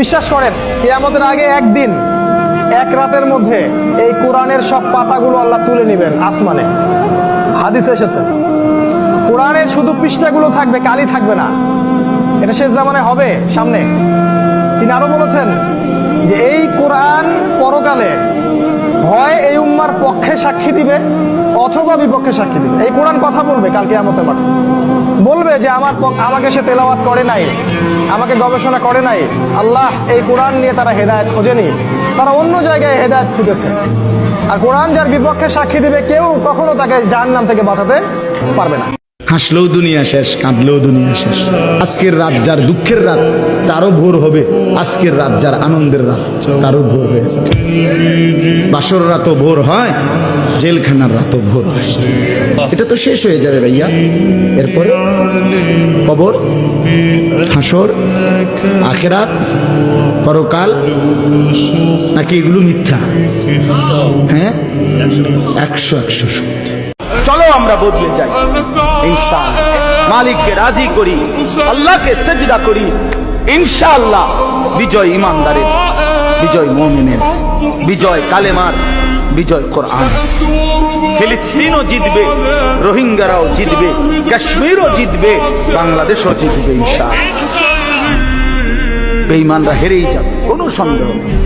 বিশ্বাস করেন কিয়ামতের আগে একদিন এক রাতের মধ্যে এই কোরআনের সব পাতাগুলো আল্লাহ তুলে নেবেন আসমানে। হাদিসে এসেছে কোরআনের শুধু পৃষ্ঠাগুলো থাকবে, কালি থাকবে না। এটা শেষ জামানায় হবে সামনে। তিনি আরো বলেছেন যে এই কোরআন পরকালে হয় এই উম্মার পক্ষে সাক্ষী দিবে অথবা বিপক্ষে সাক্ষী দিবে। এই কোরআন কথা বলবে কাল কিয়ামতের মাঠে, বলবে যে আমাকে সে তেলাওয়াত করে নাই, আমাকে গবেষণা করে নাই। আল্লাহ এই কোরআন নিয়ে তারা হেদায়েত খোঁজেনি, তারা অন্য জায়গায় হেদায়েত খুঁজেছে। আর কোরআন যার বিপক্ষে সাক্ষী দিবে কেউ কখনো তাকে জাহান্নাম থেকে বাঁচাতে পারবে না। হাসলেও দুনিয়া শেষ, কাঁদলেও দুনিয়া শেষ। আজকের রাত যার দুঃখের রাত তারও ভোর হবে, আজকের রাত যার আনন্দের রাত তারও ভোর হয়ে যাবে। বাসর রাতও ভোর হয়, জেলখানার রাতও ভোর হয়। এটা তো শেষ হয়ে যাবে ভাইয়া। এরপরে কবর, হাসর, আখিরাত, পরকাল, নাকি এগুলো মিথ্যা? হ্যাঁ, 100 সত্যি। চলো আমরা বদলে যাই ইনশাআল্লাহ, মালিককে রাজি করি, আল্লাহকে সেজদা করি। ইনশাআল্লাহ বিজয় ইমানদারের, বিজয় মুমিনের, বিজয় কালেমার, বিজয় কোরআন। ফিলিস্তিনও জিতবে, রোহিঙ্গারাও জিতবে, কাশ্মীরও জিতবে, বাংলাদেশও জিতবে ইনশাআল্লাহ। বেঈমানরা হেরেই যাবে, কোনো সন্দেহ নেই।